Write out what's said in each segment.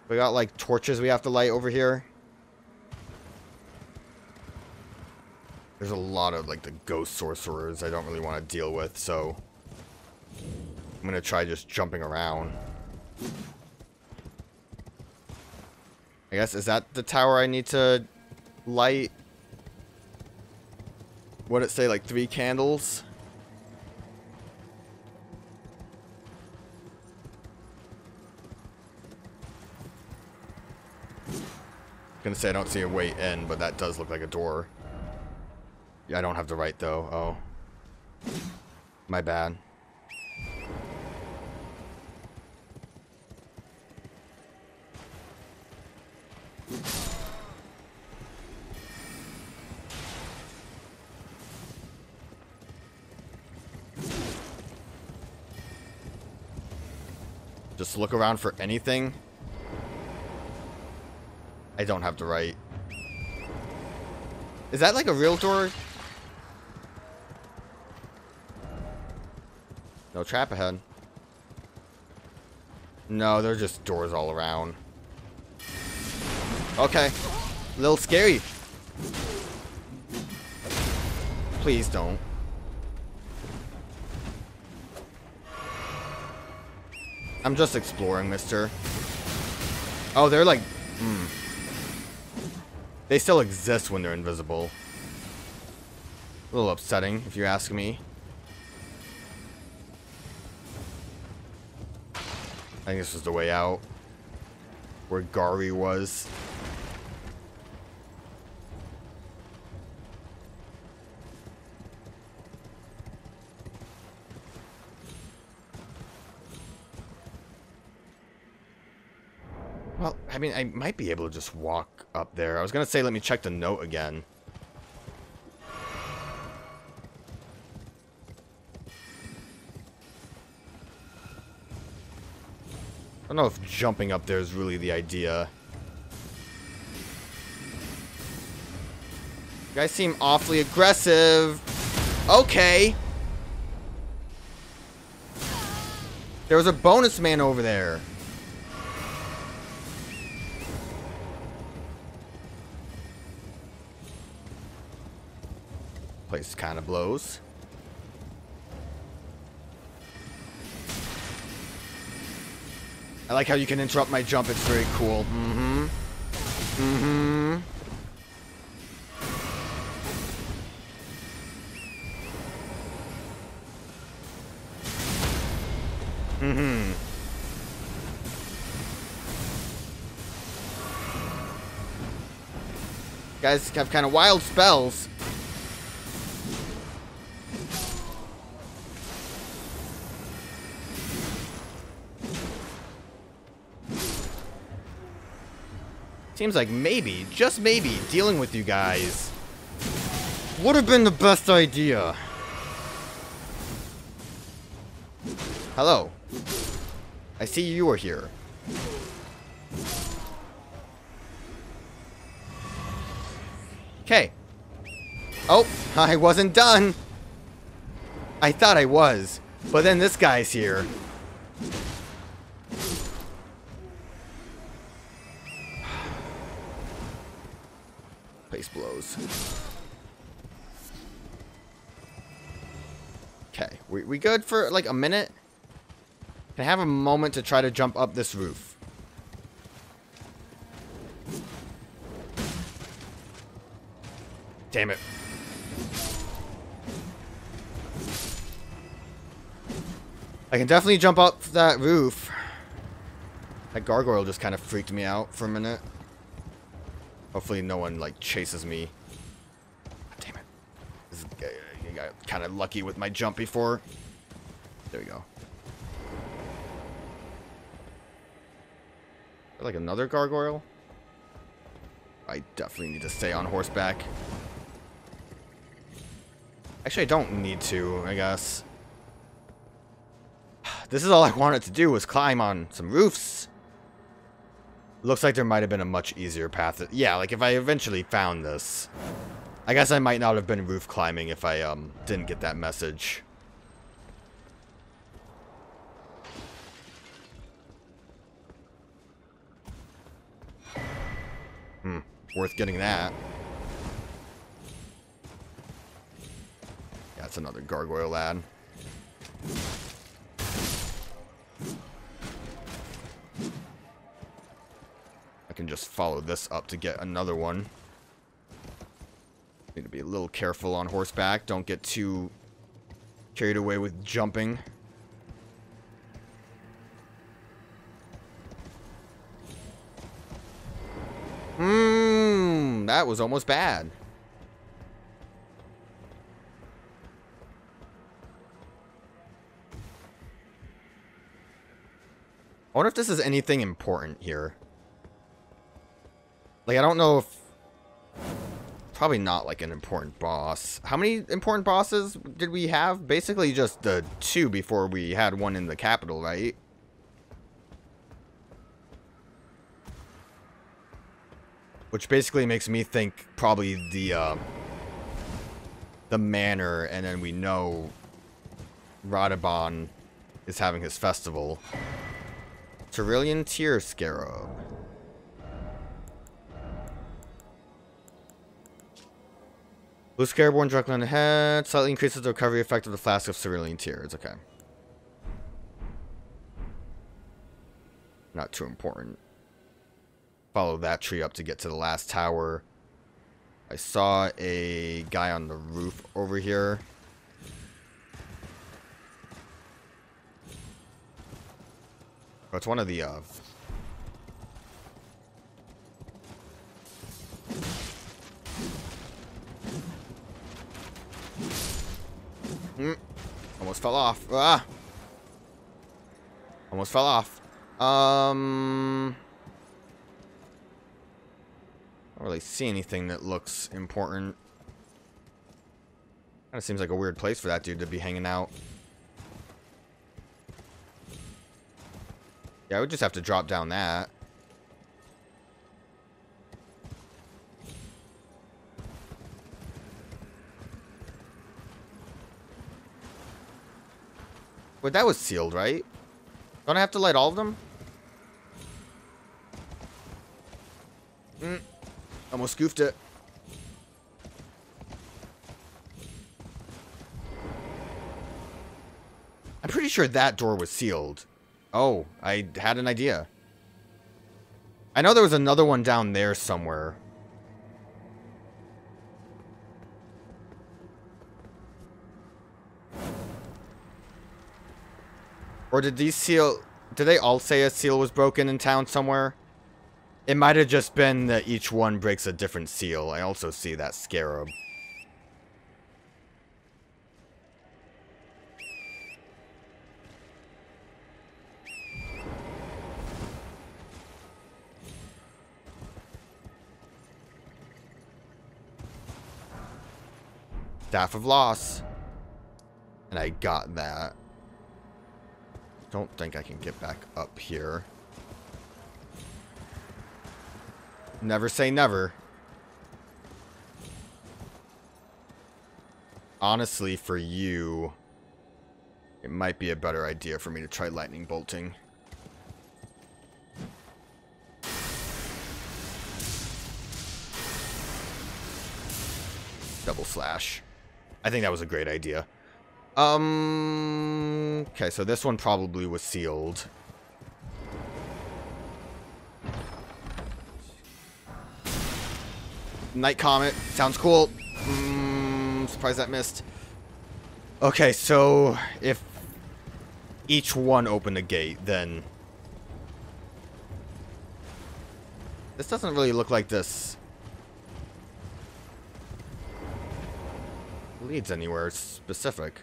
We got like torches we have to light over here. There's a lot of like the ghost sorcerers I don't really want to deal with, so I'm gonna try just jumping around. I guess, is that the tower I need to light? What'd it say, like 3 candles? I'm gonna say I don't see a way in, but that does look like a door. Yeah, I don't have the right though. Oh. My bad. Just look around for anything. I don't have the right. Is that like a real door? No trap ahead. No, they're just doors all around. Okay. A little scary. Please don't. I'm just exploring, mister. Oh, they're like... They still exist when they're invisible. A little upsetting, if you ask me. I think this was the way out. Where Gari was. Well, I mean, I might be able to just walk up there. I was going to say, let me check the note again. I don't know if jumping up there is really the idea. You guys seem awfully aggressive. Okay. There was a bonus man over there. Place kind of blows. I like how you can interrupt my jump. It's very cool. Guys have kind of wild spells. Seems like maybe, just maybe, dealing with you guys would have been the best idea. Hello. I see you are here. Okay. Oh, I wasn't done. I thought I was, but then this guy's here. Place blows. Okay, we good for like a minute? Can I have a moment to try to jump up this roof? Damn it. I can definitely jump up that roof. That gargoyle just kind of freaked me out for a minute. Hopefully no one, like, chases me. Damn it. This is, I got kind of lucky with my jump before. There we go. Like another gargoyle? I definitely need to stay on horseback. Actually, I don't need to, I guess. This is all I wanted to do was climb on some roofs. Looks like there might have been a much easier path. Yeah, like if I eventually found this. I guess I might not have been roof climbing if I didn't get that message. Worth getting that. Yeah, it's another gargoyle lad. I can just follow this up to get another one. Need to be a little careful on horseback. Don't get too carried away with jumping. That was almost bad. I wonder if this is anything important here. Like, I don't know if... Probably not, like, an important boss. How many important bosses did we have? Basically just the 2 before we had one in the capital, right? Which basically makes me think probably the manor, and then we know Radahn is having his festival. Cerulean Tear Scarab. Blue Scarab, one drunk on the head. Slightly increases the recovery effect of the flask of Cerulean Tears. Okay. Not too important. Follow that tree up to get to the last tower. I saw a guy on the roof over here. Oh, it's one of the almost fell off. Ah! Almost fell off. I don't really see anything that looks important. Kind of seems like a weird place for that dude to be hanging out. Yeah, I would just have to drop down that. Wait, that was sealed, right? Don't I have to light all of them? Almost goofed it. I'm pretty sure that door was sealed. Oh, I had an idea. I know there was another one down there somewhere. Or did these seal... Did they all say a seal was broken in town somewhere? It might have just been that each one breaks a different seal. I also see that scarab. Staff of Loss. And I got that. Don't think I can get back up here. Never say never. Honestly, for you, it might be a better idea for me to try lightning bolting. Double slash. I think that was a great idea. Okay, so this one probably was sealed. Night Comet. Sounds cool. Surprised that missed. Okay, so if each one opened a gate, then... This doesn't really look like this leads anywhere specific.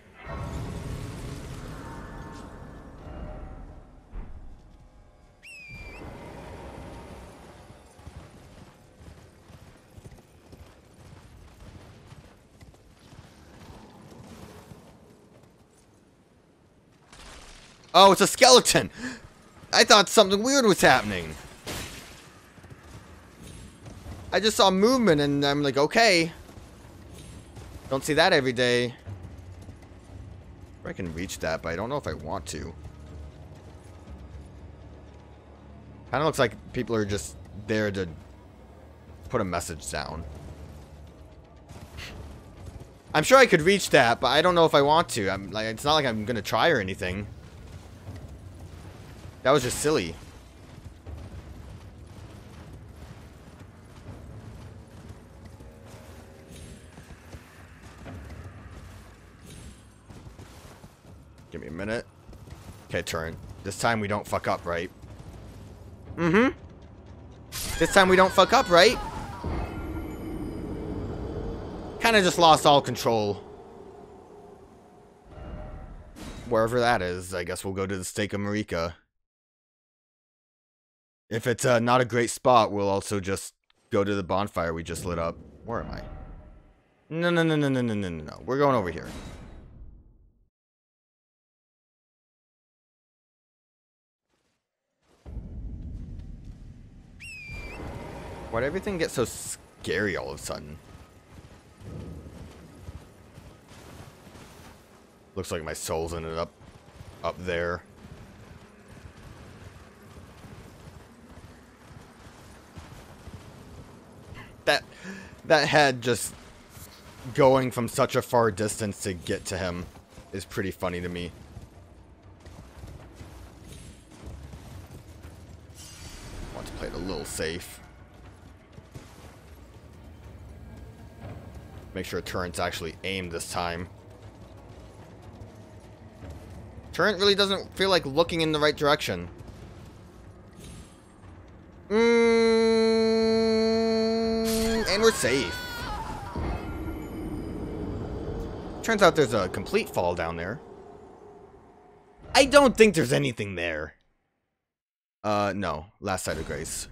Oh, it's a skeleton! I thought something weird was happening. I just saw movement and I'm like, okay. Don't see that every day. I can reach that, but I don't know if I want to. Kind of looks like people are just there to put a message down. I'm sure I could reach that, but I don't know if I want to. It's not like I'm gonna try or anything. That was just silly. Give me a minute. Okay, turn. This time we don't fuck up, right? Mm-hmm. This time we don't fuck up, right? Kind of just lost all control. Wherever that is, I guess we'll go to the Stake of Marika. If it's not a great spot, we'll also just go to the bonfire we just lit up. Where am I? No. We're going over here. Why'd everything get so scary all of a sudden? Looks like my soul's ended up there. That head just going from such a far distance to get to him is pretty funny to me. Want to play it a little safe. Make sure turret's actually aimed this time. Turret really doesn't feel like looking in the right direction. And we're safe. Turns out there's a complete fall down there. I don't think there's anything there. No. Last site of grace.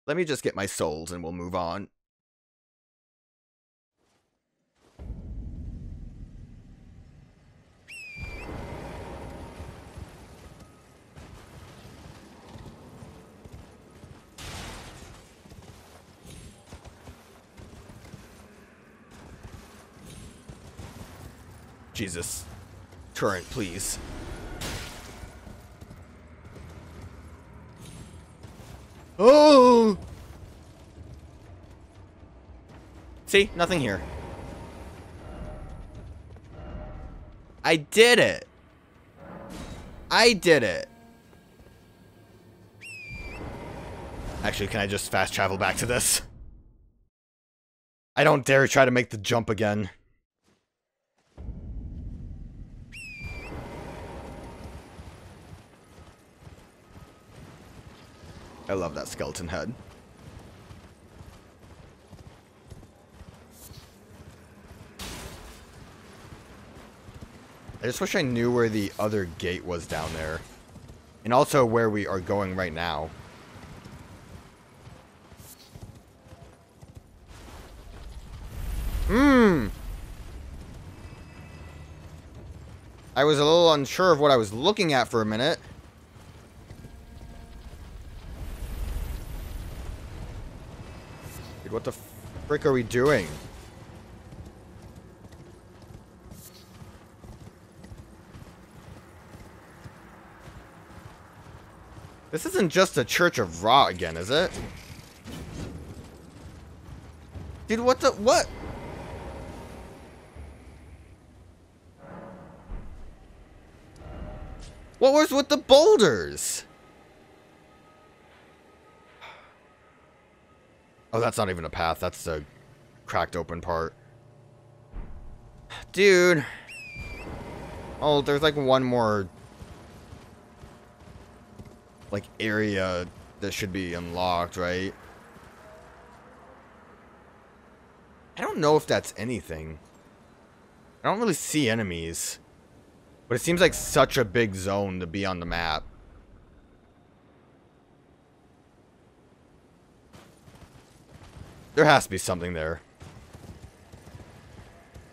Let me just get my souls and we'll move on. Jesus. Turret, please. Oh! See? Nothing here. I did it! I did it! Actually, can I just fast travel back to this? I don't dare try to make the jump again. I love that skeleton head. I just wish I knew where the other gate was down there. And also where we are going right now. I was a little unsure of what I was looking at for a minute. Dude, what the frick are we doing? This isn't just a Church of Ra again, is it? Dude, what the... what? What was with the boulders? Oh, that's not even a path. That's the cracked open part. Dude. Oh, there's like one more... like, area that should be unlocked, right? I don't know if that's anything. I don't really see enemies. But it seems like such a big zone to be on the map. There has to be something there.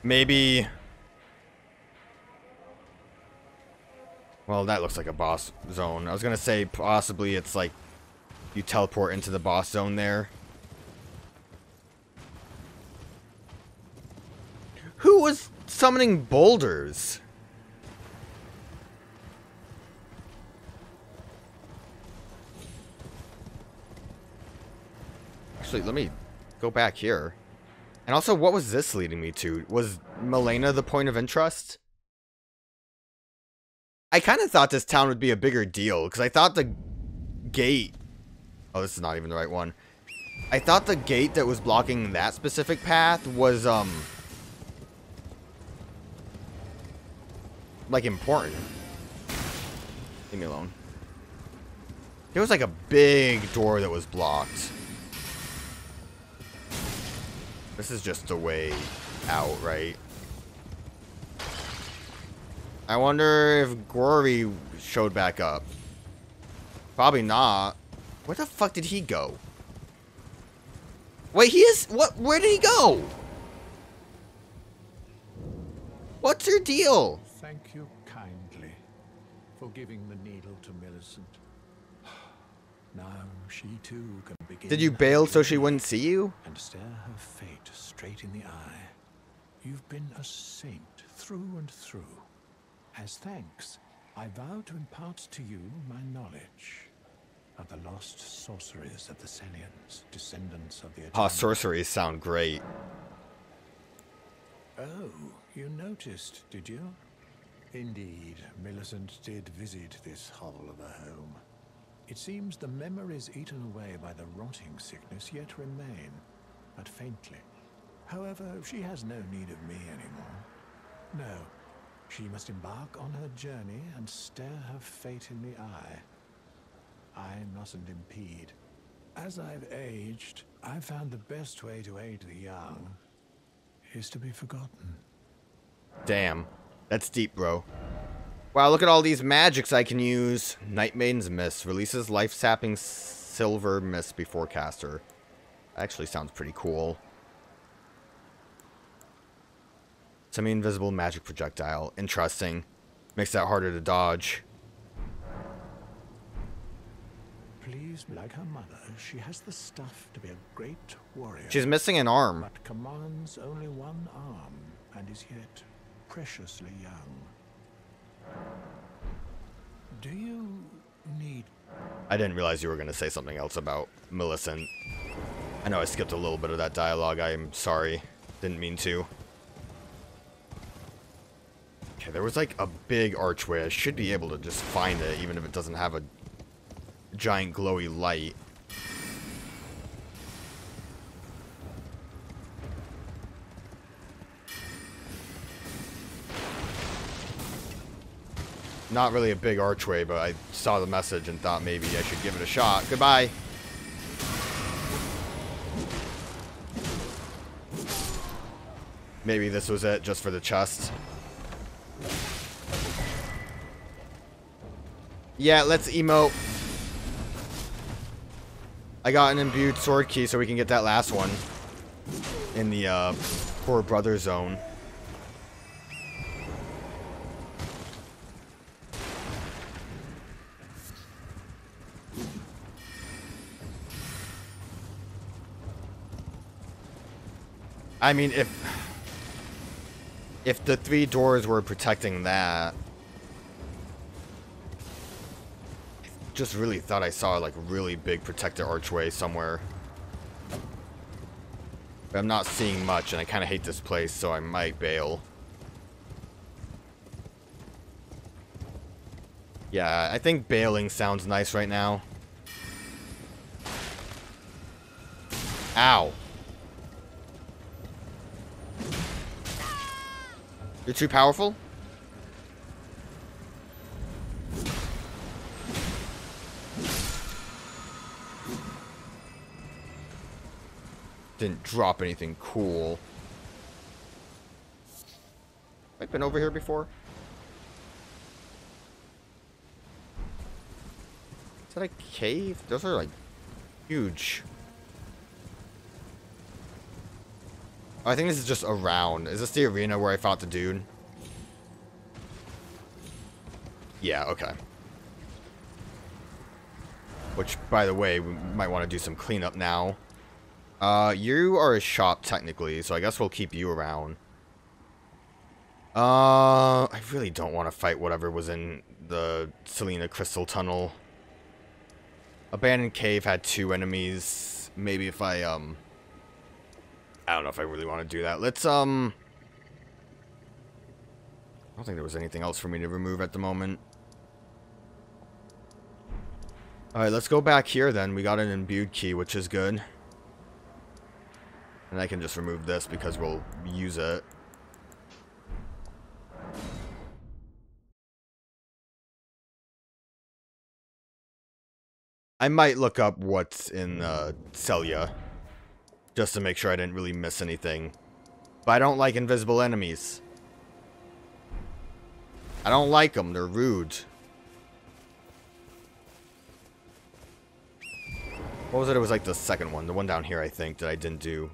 Maybe... well, that looks like a boss zone. I was gonna say possibly it's like you teleport into the boss zone there. Who was summoning boulders? Actually, let me go back here. And also, what was this leading me to? Was Melina the point of interest? I kind of thought this town would be a bigger deal, because I thought the gate... Oh, this is not even the right one. I thought the gate that was blocking that specific path was, like, important. Leave me alone. There was, like, a big door that was blocked. This is just the way out, right? I wonder if Gory showed back up. Probably not. Where the fuck did he go? Wait, he is... What? Where did he go? What's your deal? Thank you kindly for giving the needle to Millicent. Now she too can begin. Did you bail so she wouldn't see you? And stare her fate straight in the eye. You've been a saint through and through. As thanks, I vow to impart to you my knowledge of the lost sorceries of the Sellians, descendants of the Eternal. Sorceries sound great. Oh, you noticed, did you? Indeed, Millicent did visit this hovel of a home. It seems the memories eaten away by the rotting sickness yet remain, but faintly. However, she has no need of me anymore. No, she must embark on her journey and stare her fate in the eye. I mustn't impede. As I've aged, I've found the best way to aid the young is to be forgotten. Damn. That's deep, bro. Wow, look at all these magics I can use. Night Maiden's Mist. Releases life-sapping silver mist before caster. Actually sounds pretty cool. Semi-invisible magic projectile. Interesting. Makes that harder to dodge. Please, like her mother, she has the stuff to be a great warrior. She's missing an arm. But commands only one arm and is yet preciously young. Do you need... I didn't realize you were going to say something else about Millicent. I know I skipped a little bit of that dialogue. I'm sorry. Didn't mean to. Okay, there was like a big archway. I should be able to just find it, even if it doesn't have a giant glowy light. Not really a big archway, but I saw the message and thought maybe I should give it a shot. Goodbye. Maybe this was it, just for the chest. Yeah, let's emote. I got an imbued sword key so we can get that last one in the poor brother zone. I mean, if the 3 doors were protecting that, I just really thought I saw like a really big protected archway somewhere. But I'm not seeing much, and I kind of hate this place, so I might bail. Yeah, I think bailing sounds nice right now. Ow. You're too powerful? Didn't drop anything cool. I've been over here before. Is that a cave? Those are like huge. I think this is just around. Is this the arena where I fought the dude? Yeah, okay. Which, by the way, we might want to do some cleanup now. You are a shop, technically, so I guess we'll keep you around. I really don't want to fight whatever was in the Selenia Crystal Tunnel. Abandoned Cave had 2 enemies. maybe if I don't know if I really want to do that. Let's, I don't think there was anything else for me to remove at the moment. Alright, let's go back here then. We got an imbued key, which is good. And I can just remove this because we'll use it. I might look up what's in Sellia, just to make sure I didn't really miss anything. But I don't like invisible enemies. I don't like them. They're rude. What was it? It was like the second one. The one down here, I think, that I didn't do.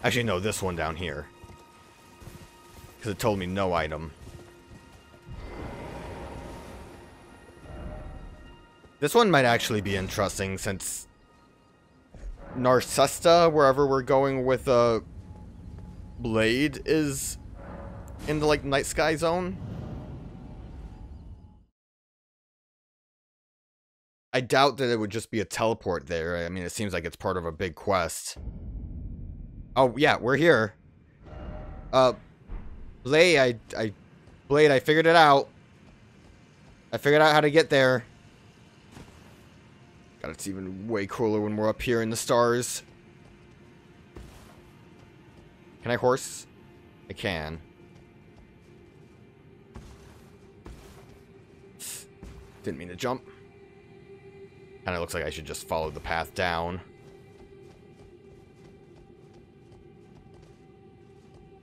Actually, no, this one down here. Because it told me no item. This one might actually be interesting since Narcesta, wherever we're going with a blade, is in the like night sky zone. I doubt that it would just be a teleport there. I mean, it seems like it's part of a big quest. Oh yeah, we're here. Blade, I figured it out. I figured out how to get there. God, it's even way cooler when we're up here in the stars. Can I horse? I can. Didn't mean to jump. Kinda looks like I should just follow the path down.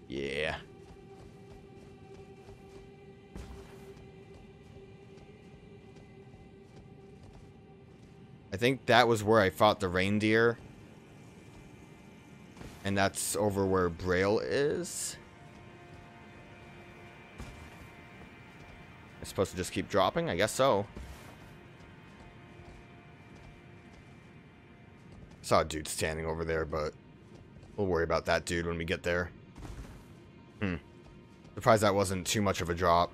Yeah. I think that was where I fought the reindeer. And that's over where Braille is. I'm supposed to just keep dropping? I guess so. Saw a dude standing over there, but we'll worry about that dude when we get there. Surprised that wasn't too much of a drop.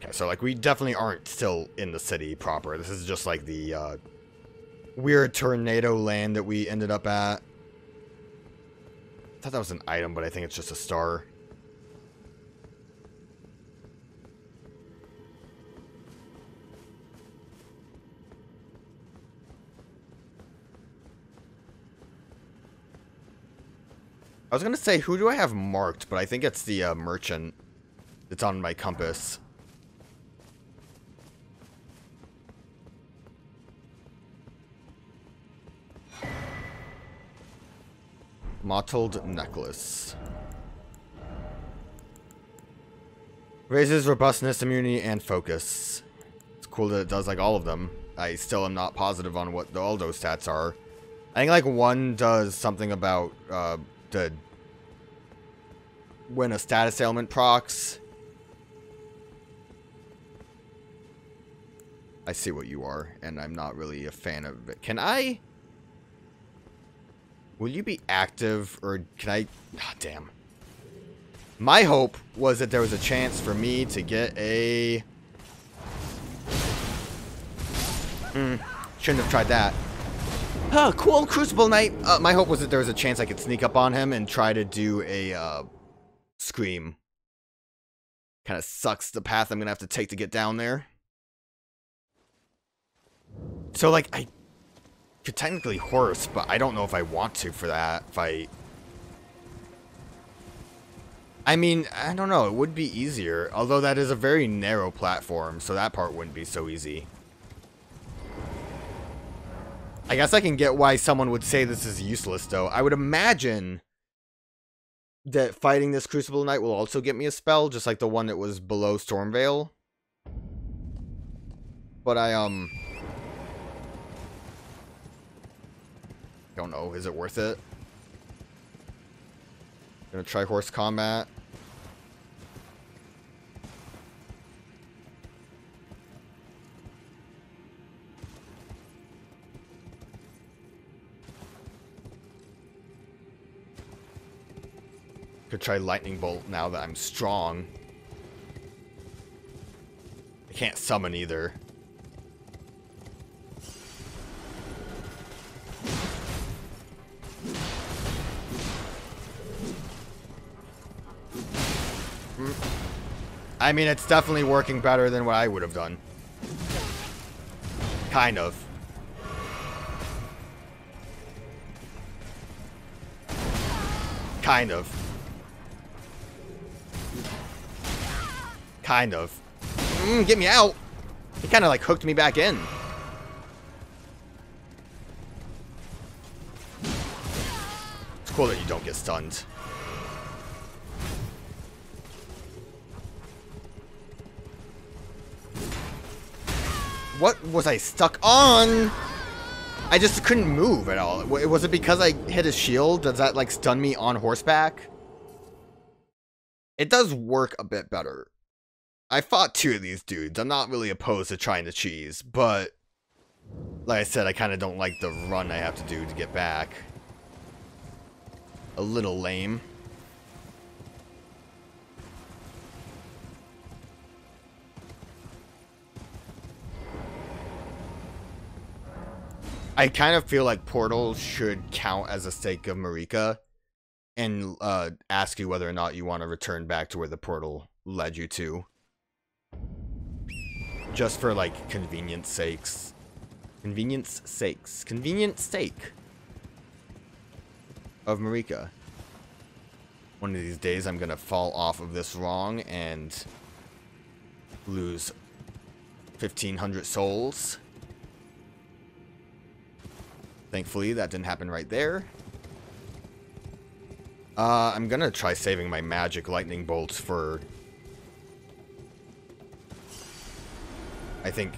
Okay, so like we definitely aren't still in the city proper. This is just like the weird tornado land that we ended up at. I thought that was an item, but I think it's just a star. I was going to say, who do I have marked? But I think it's the merchant that's on my compass. Mottled necklace. Raises robustness, immunity, and focus. It's cool that it does like all of them. I still am not positive on what all those stats are. I think like one does something about when a status ailment procs. I see what you are, and I'm not really a fan of it. Can I? Will you be active, or can I? Ah, damn. My hope was that there was a chance for me to get a... shouldn't have tried that. Oh, cool, Crucible Knight. My hope was that there was a chance I could sneak up on him and try to do a scream. Kind of sucks the path I'm going to have to take to get down there. So, like, I could technically horse, but I don't know if I want to for that fight. I mean, I don't know. It would be easier. Although that is a very narrow platform, so that part wouldn't be so easy. I guess I can get why someone would say this is useless, though. I would imagine that fighting this Crucible Knight will also get me a spell, just like the one that was below Stormveil. But I don't know. Is it worth it? Gonna try horse combat. could try lightning bolt now that I'm strong. I can't summon either. I mean, it's definitely working better than what I would have done. Kind of. Kind of. Kind of. Get me out! He kind of like hooked me back in. It's cool that you don't get stunned. What was I stuck on? I just couldn't move at all. Was it because I hit his shield? Does that like stun me on horseback? It does work a bit better. I fought 2 of these dudes. I'm not really opposed to trying to cheese, but like I said, I kind of don't like the run I have to do to get back. A little lame. I kind of feel like portals should count as a stake of Marika and ask you whether or not you want to return back to where the portal led you to. Just for like convenience sakes. Convenience sakes. Convenient sake of Marika. One of these days I'm gonna fall off of this wrong and lose 1,500 souls. Thankfully, that didn't happen right there. I'm gonna try saving my magic lightning bolts for... I think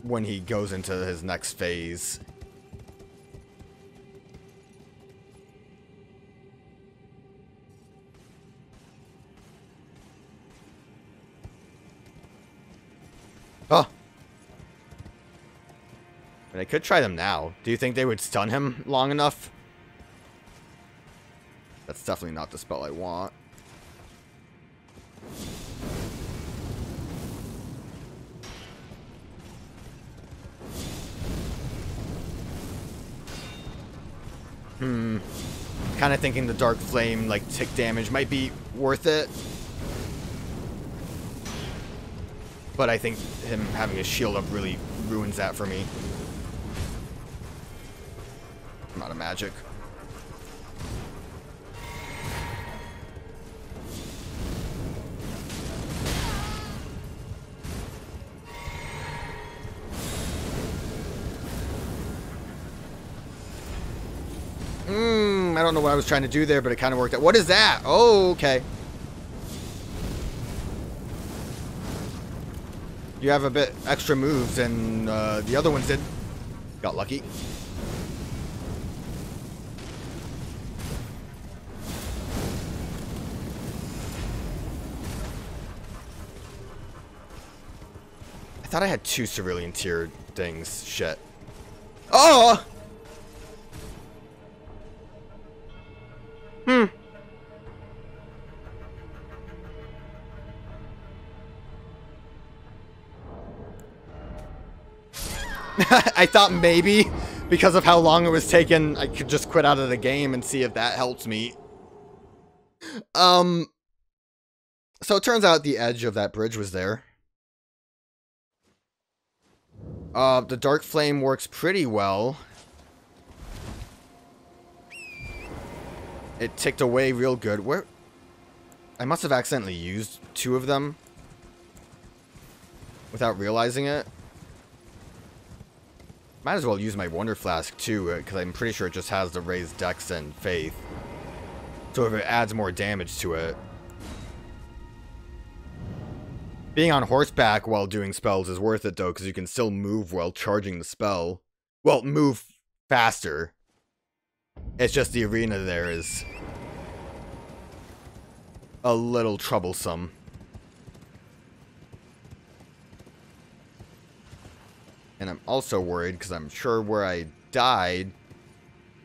when he goes into his next phase. Oh! But I could try them now. Do you think they would stun him long enough? That's definitely not the spell I want. Kind of thinking the Dark Flame, like, tick damage might be worth it. But I think him having a shield up really ruins that for me. I'm out of magic. I don't know what I was trying to do there, but it kind of worked out. What is that? Oh, okay. You have a bit extra moves, and the other ones did. Got lucky. I thought I had 2 cerulean tier things. Shit. Oh! I thought maybe, because of how long it was taking, I could just quit out of the game and see if that helps me. So it turns out the edge of that bridge was there. The Dark Flame works pretty well. It ticked away real good. Where? I must have accidentally used 2 of them without realizing it. Might as well use my Wonder Flask too, because I'm pretty sure it just has the raised Dex and Faith. So if it adds more damage to it. Being on horseback while doing spells is worth it though, because you can still move while charging the spell. Well, move faster. It's just the arena there is a little troublesome. And I'm also worried because I'm sure where I died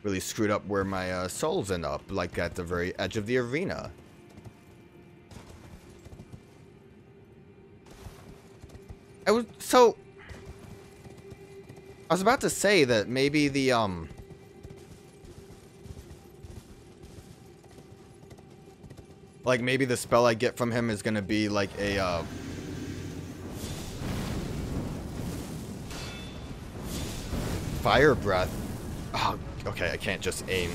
really screwed up where my souls end up, like at the very edge of the arena. I was about to say that maybe the like maybe the spell I get from him is gonna be like a fire breath. Oh, okay, I can't just aim.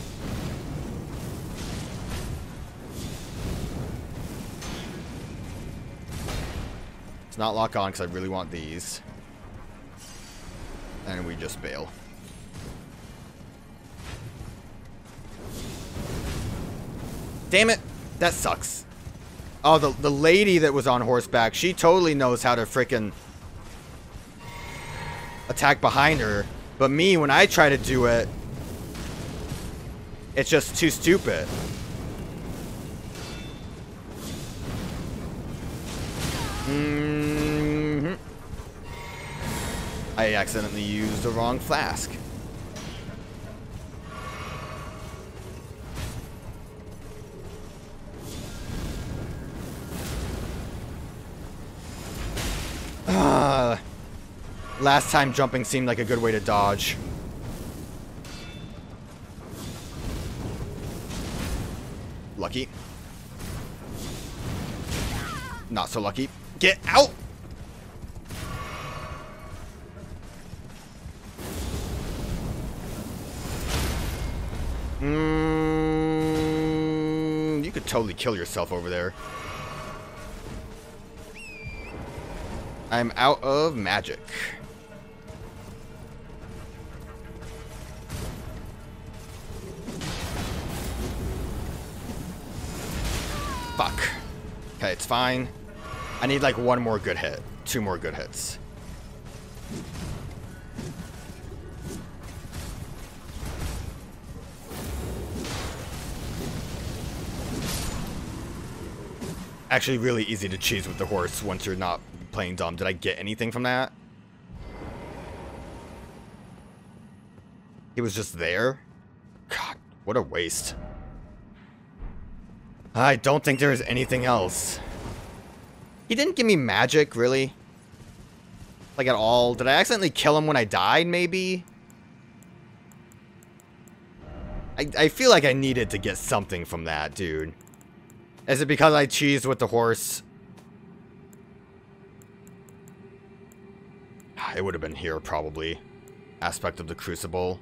It's not lock on because I really want these. And we just bail. Damn it! That sucks. Oh, the lady that was on horseback, she totally knows how to frickin' attack behind her. But me, when I try to do it, it's just too stupid. I accidentally used the wrong flask. Last time jumping seemed like a good way to dodge. Lucky. Not so lucky. Get out! You could totally kill yourself over there. I'm out of magic. Fuck. Okay, it's fine. I need like one more good hit. 2 more good hits. Actually really easy to cheese with the horse once you're not playing dumb. Did I get anything from that? He was just there? God, what a waste. I don't think there is anything else. He didn't give me magic, really? Like at all? Did I accidentally kill him when I died, maybe? I feel like I needed to get something from that, dude. Is it because I cheesed with the horse? It would have been here, probably. Aspect of the Crucible.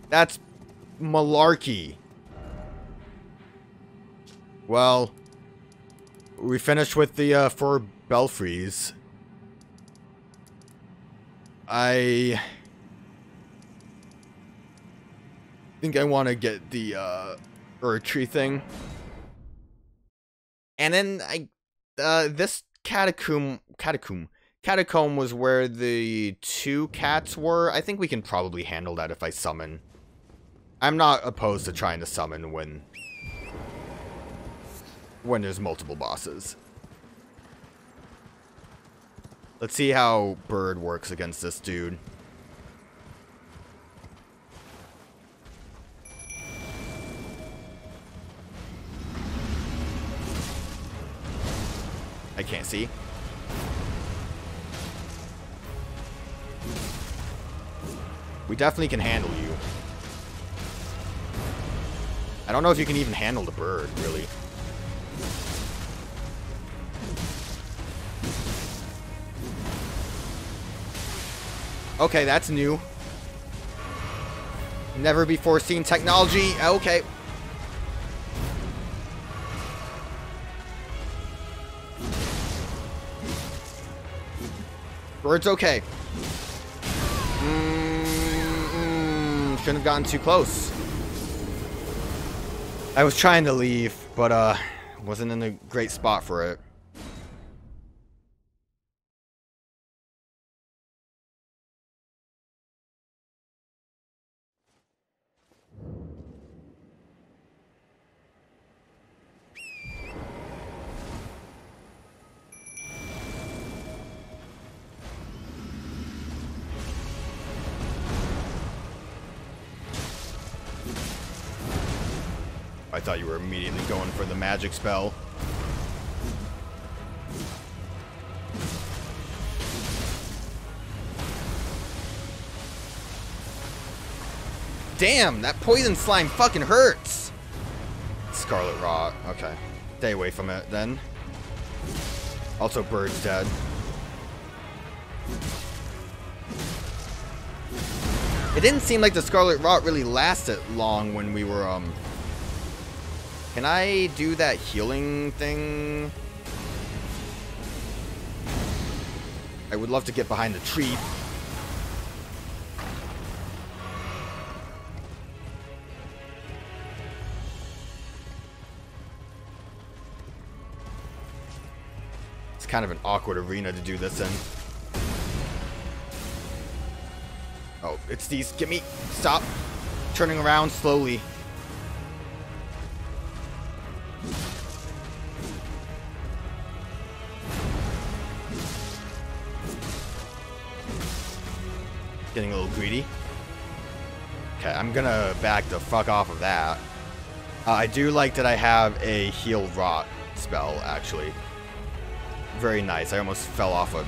That's malarkey. Well, we finished with the 4 belfries. I think I want to get the Erdtree thing. And then this catacomb was where the 2 cats were. I think we can probably handle that if I summon. I'm not opposed to trying to summon when there's multiple bosses. Let's see how Bird works against this dude. I can't see. We definitely can handle you. I don't know if you can even handle the bird, really. Okay, that's new. Never before seen technology. Okay. Bird's okay. Shouldn't have gotten too close. I was trying to leave, but wasn't in a great spot for it. I thought you were immediately going for the magic spell. Damn, that poison slime fucking hurts. Scarlet Rot. Okay. Stay away from it then. Also, Bird's dead. It didn't seem like the Scarlet Rot really lasted long when we were, Can I do that healing thing? I would love to get behind the tree. It's kind of an awkward arena to do this in. Oh, it's these. Get me. Stop. Turning around slowly. Getting a little greedy. Okay, I'm gonna back the fuck off of that. I do like that I have a heal rot spell, actually. Very nice. I almost fell off a...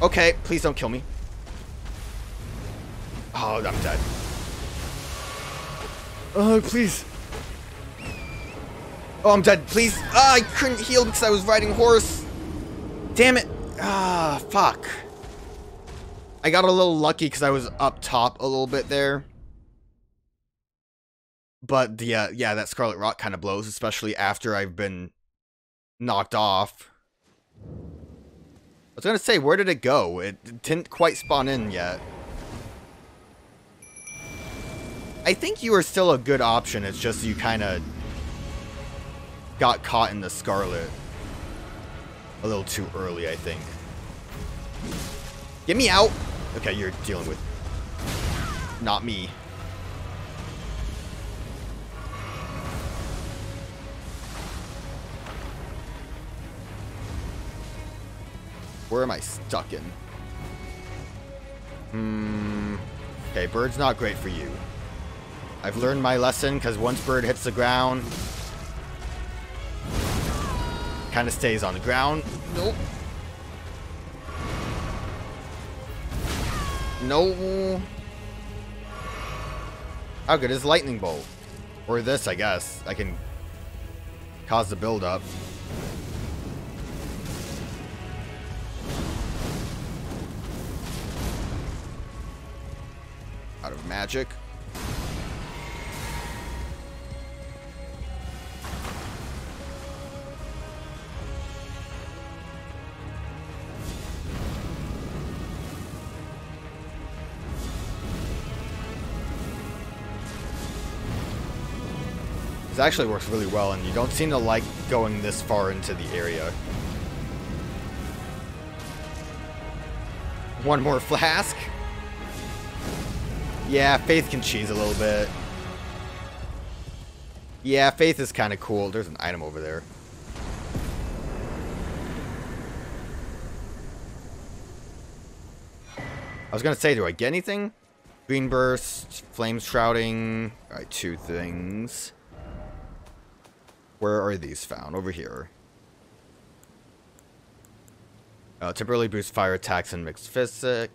Okay, please don't kill me. Oh, I'm dead. Oh, please. Oh, I'm dead. Please. Ah, I couldn't heal because I was riding a horse. Damn it. Ah, fuck. I got a little lucky because I was up top a little bit there. But, yeah, that Scarlet Rot kind of blows, especially after I've been knocked off. I was going to say, where did it go? It didn't quite spawn in yet. I think you are still a good option. It's just you kind of got caught in the Scarlet a little too early, I think. Get me out! Okay, you're dealing with... not me. Where am I stuck in? Okay, Bird's not great for you. I've learned my lesson, because once Bird hits the ground... kind of stays on the ground. Nope. No. How good is Lightning Bolt? Or this, I guess. I can cause the build-up. Out of magic. This actually works really well, and you don't seem to like going this far into the area. One more flask. Yeah, Faith can cheese a little bit. Yeah, Faith is kind of cool. There's an item over there. I was going to say, do I get anything? Green Burst, Flame Shrouding. Alright, 2 things. Where are these found? Over here. Temporarily boost fire attacks and mixed physic.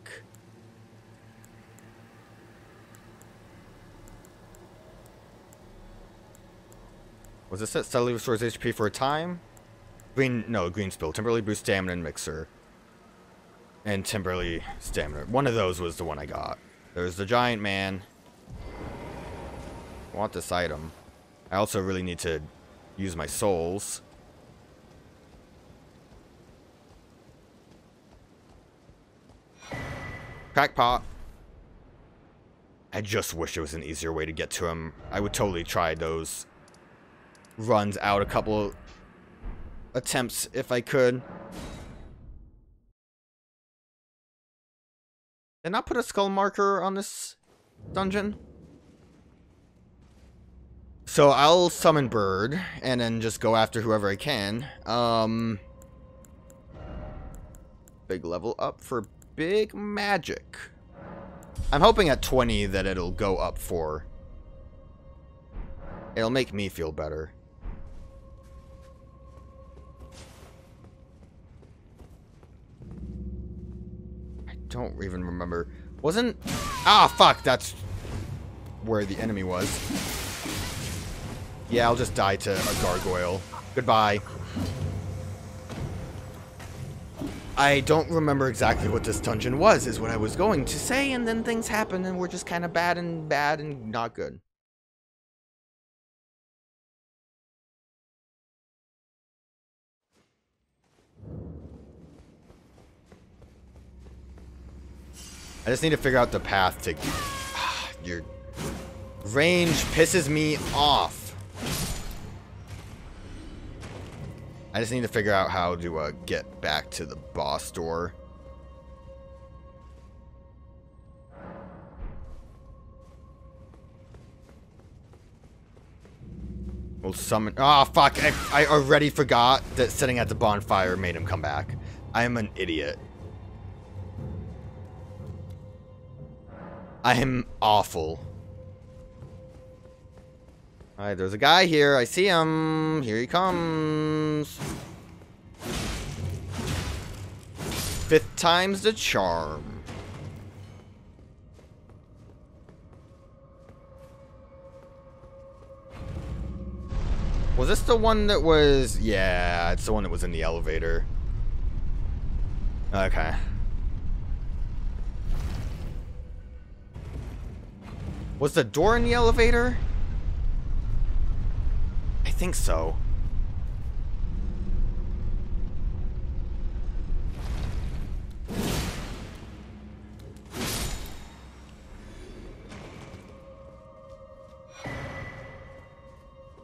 Was this set? Steadily restores HP for a time? Green spill. Temporarily boost stamina and mixer. And temporarily stamina. One of those was the one I got. There's the giant man. I want this item. I also really need to use my souls. Crackpot. I just wish there was an easier way to get to him. I would totally try those runs out a couple attempts if I could. Did I not put a skull marker on this dungeon? So I'll summon Bird and then just go after whoever I can. big level up for big magic. I'm hoping at 20 that it'll go up 4. It'll make me feel better. I don't even remember. Wasn't... Ah, fuck, that's where the enemy was. Yeah, I'll just die to a gargoyle. Goodbye. I don't remember exactly what this dungeon was, is what I was going to say, and then things happened and were just kind of bad and not good. I just need to figure out the path to... your range pisses me off. I just need to figure out how to get back to the boss door. We'll summon... Oh, fuck. I already forgot that sitting at the bonfire made him come back. I am an idiot. I am awful. Alright, there's a guy here. I see him. Here he comes. 5th time's the charm. Was this the one that was... Yeah, it's the one that was in the elevator. Okay. Was the door in the elevator? I think so.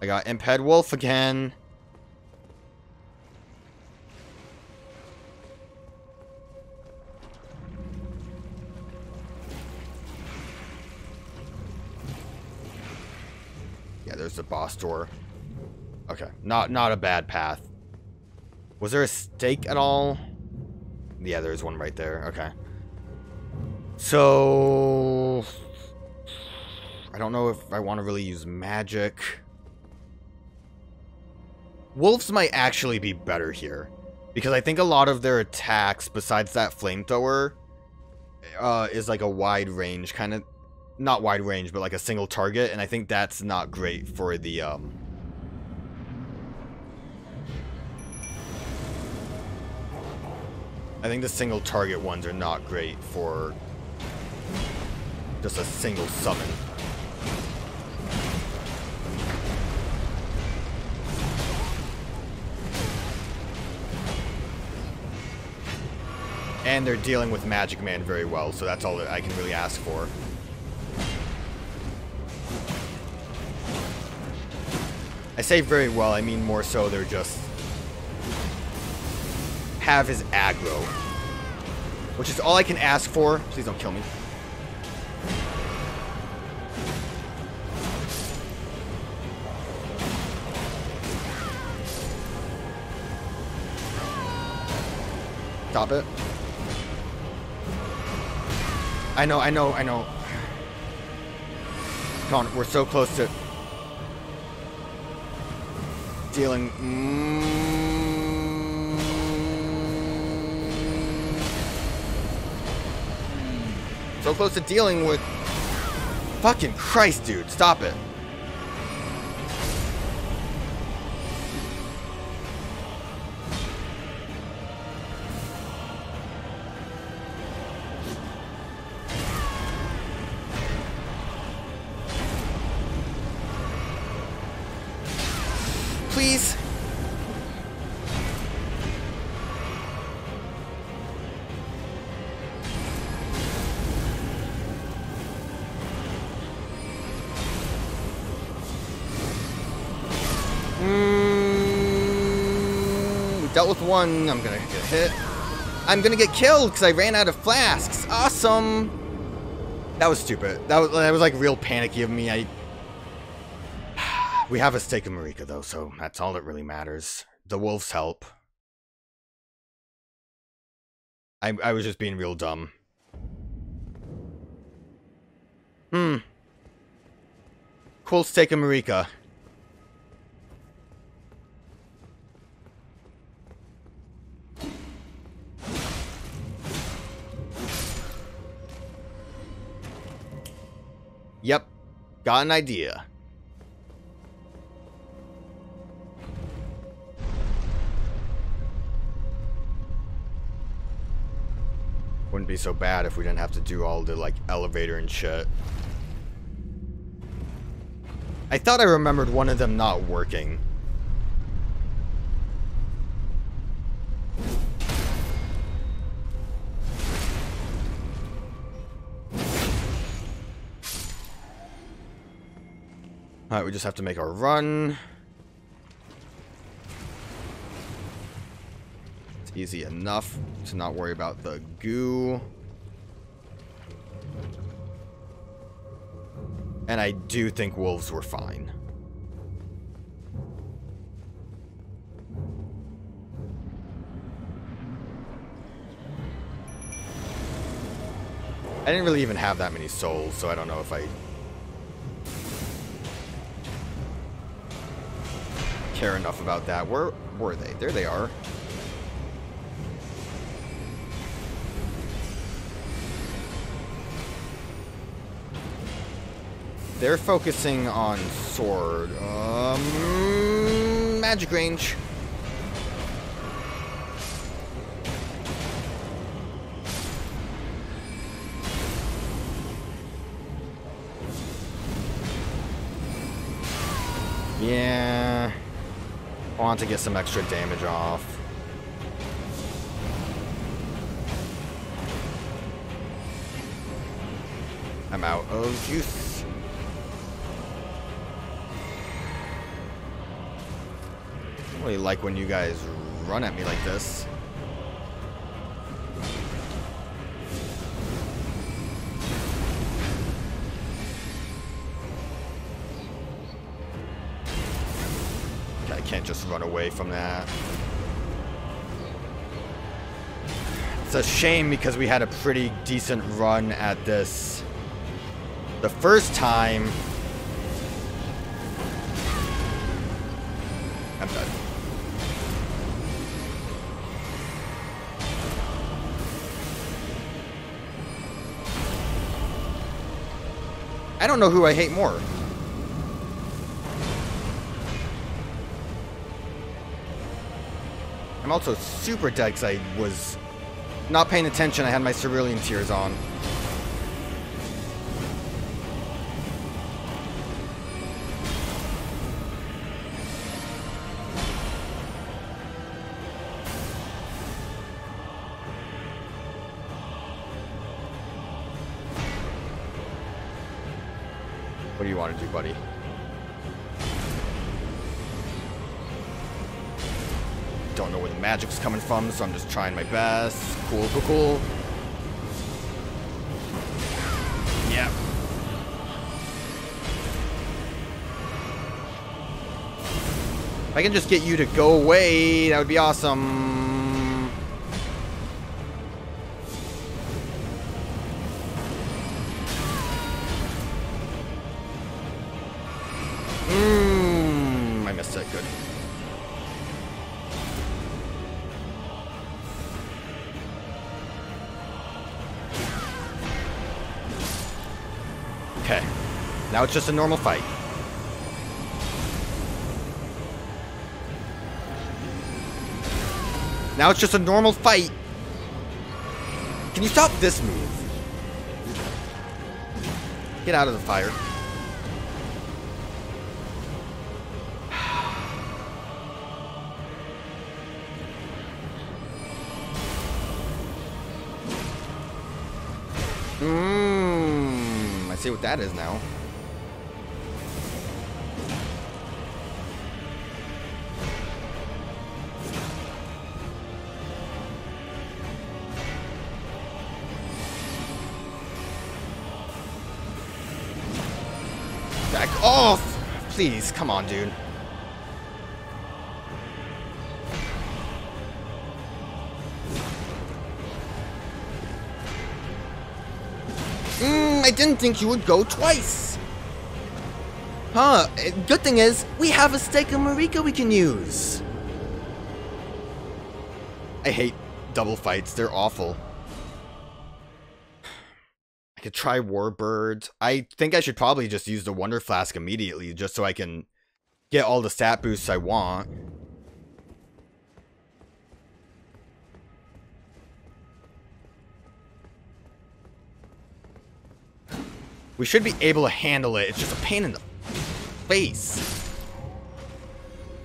I got Imp Head Wolf again. Yeah, there's the boss door. Okay, not a bad path. Was there a stake at all? Yeah, there's one right there. Okay. So... I don't know if I want to really use magic. Wolves might actually be better here. Because I think a lot of their attacks, besides that flamethrower, is like a wide range kind of... Not wide range, but like a single target. And I think that's not great for the... I think the single target ones are not great for just a single summon. And they're dealing with Magic Man very well, so that's all that I can really ask for. I say very well, I mean more so they're just... have his aggro. Which is all I can ask for. Please don't kill me. Stop it. I know. Come on, we're so close to dealing. So close to dealing with. Fucking Christ, dude. Stop it. Please. We dealt with one. I'm gonna get hit. I'm gonna get killed because I ran out of flasks. Awesome. That was stupid. That was like real panicky of me. We have a stake of Marika, though, so that's all that really matters. The wolves help. I was just being real dumb. Cool steak of Marika. Yep. Got an idea. Wouldn't be so bad if we didn't have to do all the, like, elevator and shit. I thought I remembered one of them not working. Alright, we just have to make our run. It's easy enough to not worry about the goo. And I do think wolves were fine. I didn't really even have that many souls, so I don't know if I care enough about that. Where were they? There they are. They're focusing on sword. Magic range. Yeah. I want to get some extra damage off. I'm out of juice. I don't really like when you guys run at me like this. I can't just run away from that. It's a shame because we had a pretty decent run at this the first time. I'm done. I don't know who I hate more. I'm also super dead because I was not paying attention. I had my cerulean tears on. What do you want to do, buddy? Don't know where the magic's coming from, so I'm just trying my best. Cool, cool, cool. Yep. If I can just get you to go away, that would be awesome. I missed it. Good. Okay. Now it's just a normal fight. Now it's just a normal fight. Can you stop this move? Get out of the fire. I see what that is now. Back off! Please, come on, dude. I didn't think you would go twice. Huh, good thing is, we have a stake of Marika we can use. I hate double fights, they're awful. I could try Warbird. I think I should probably just use the Wonder Flask immediately, just so I can get all the stat boosts I want. We should be able to handle it, it's just a pain in the face.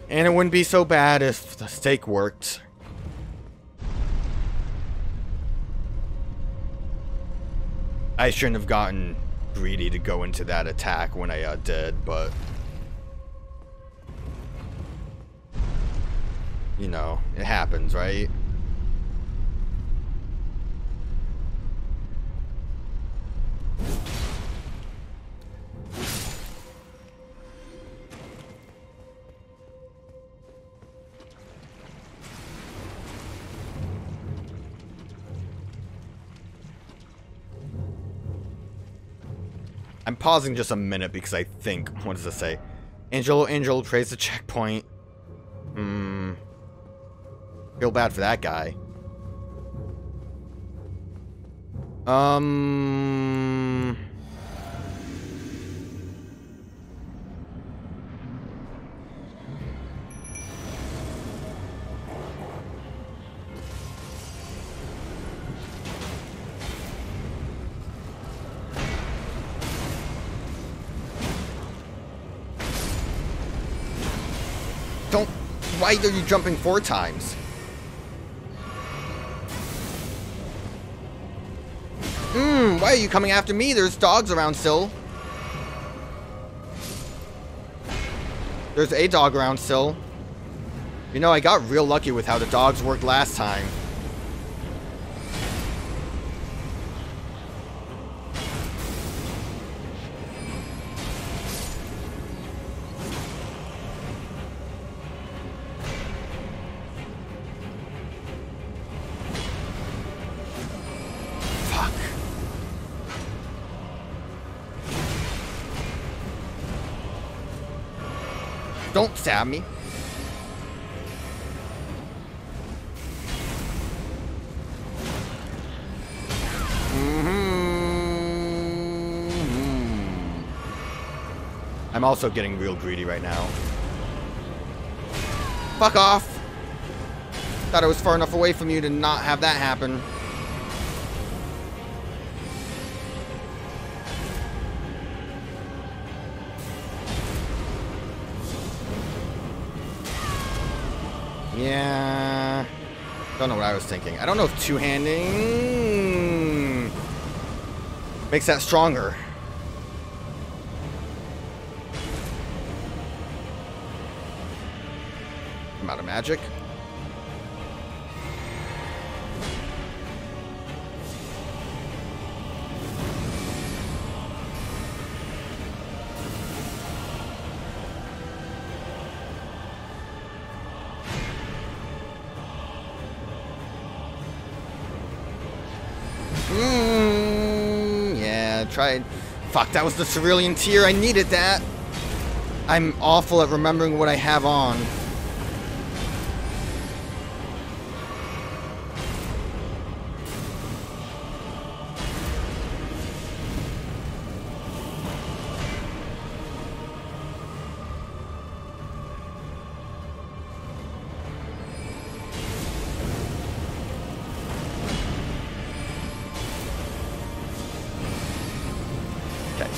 And it wouldn't be so bad if the stake worked. I shouldn't have gotten greedy to go into that attack when I did, but... you know, it happens, right? I'm pausing just a minute because I think, what does it say? Angel, praise the checkpoint. Feel bad for that guy. Why are you jumping 4 times? Why are you coming after me? There's dogs around still. There's a dog around still. You know, I got real lucky with how the dogs worked last time. Don't stab me. I'm also getting real greedy right now. Fuck off! Thought I was far enough away from you to not have that happen. Yeah, don't know what I was thinking. I don't know if two-handing makes that stronger. I'm out of magic. Yeah, tried. Fuck, that was the Cerulean Tear. I needed that. I'm awful at remembering what I have on.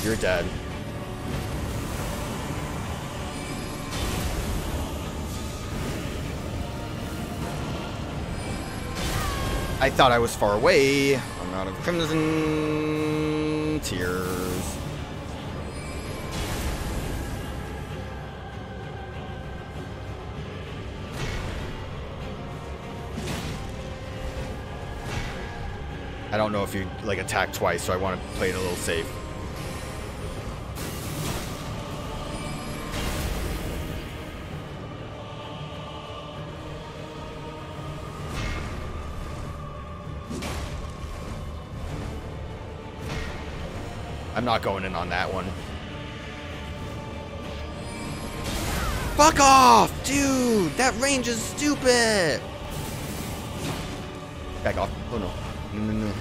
You're dead. I thought I was far away. I'm out of Crimson Tears. I don't know if you like attack twice, so I want to play it a little safe. I'm not going in on that one. Fuck off, dude! That range is stupid! Back off. Oh no. No, no, no.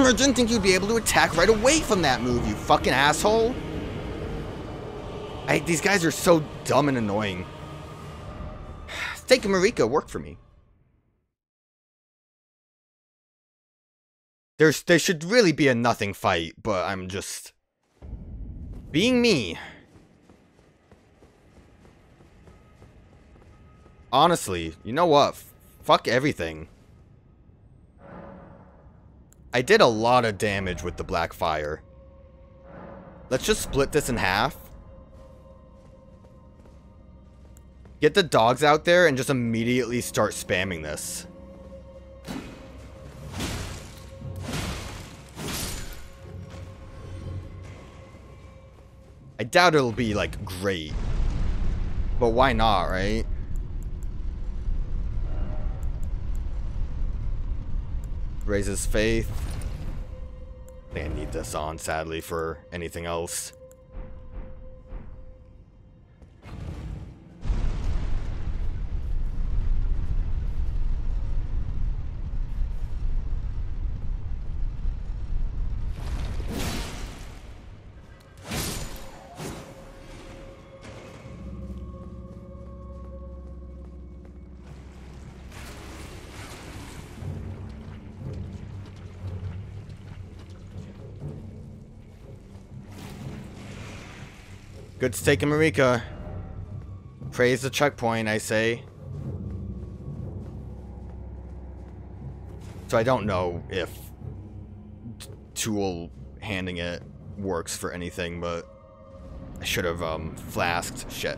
I didn't think you'd be able to attack right away from that move, you fucking asshole. These guys are so dumb and annoying. Take Marika, work for me. There should really be a nothing fight, but I'm just being me. Honestly, you know what? Fuck everything. I did a lot of damage with the black fire. Let's just split this in half. Get the dogs out there and just immediately start spamming this. I doubt it'll be, like, great. But why not, right? Raises faith. I think I need this on, sadly, for anything else. Good stake in Marika. Praise the checkpoint, I say. So I don't know if tool handing it works for anything, but I should have flasked. Shit.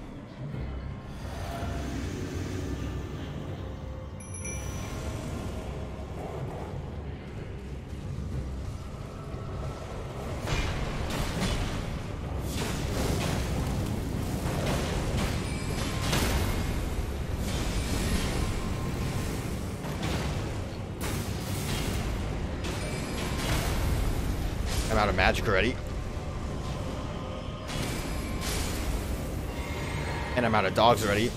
I'm out of magic already. And I'm out of dogs already.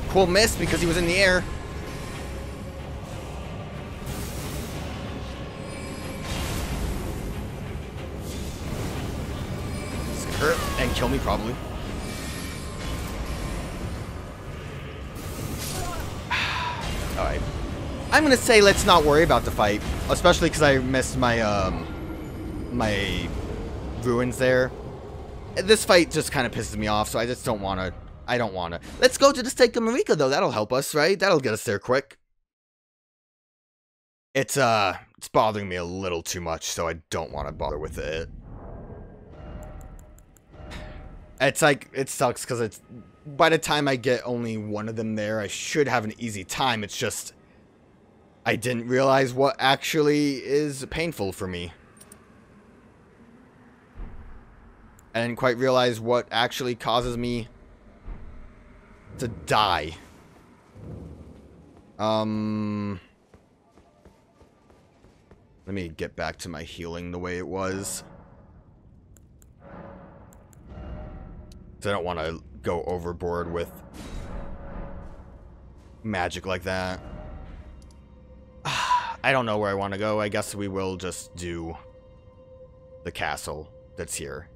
Cool miss because he was in the air. It's gonna hurt and kill me probably. Alright. I'm gonna say let's not worry about the fight. Especially because I missed my, my ruins there. This fight just kind of pisses me off, so I just don't want to. I don't want to. Let's go to the stake of Marika, though. That'll help us, right? That'll get us there quick. It's bothering me a little too much, so I don't want to bother with it. It's like, it sucks because it's, by the time I get only one of them there, I should have an easy time. It's just, I didn't realize what actually is painful for me. I didn't quite realize what actually causes me to die. Let me get back to my healing the way it was. I don't want to go overboard with magic like that. I don't know where I want to go. I guess we will just do the castle that's here.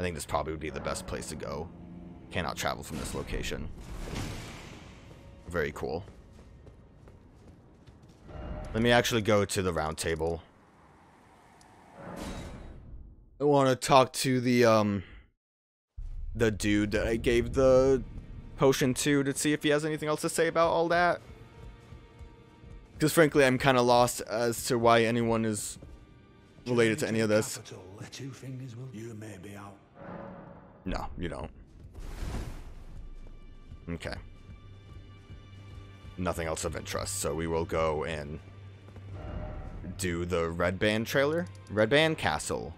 I think this probably would be the best place to go. Cannot travel from this location. Very cool. Let me actually go to the round table. I want to talk to the dude that I gave the potion to see if he has anything else to say about all that. Because frankly, I'm kind of lost as to why anyone is related to any of this. Two fingers will. You may be out. No, you don't. Okay. Nothing else of interest, so we will go and do the Red Band trailer. Red Band Castle.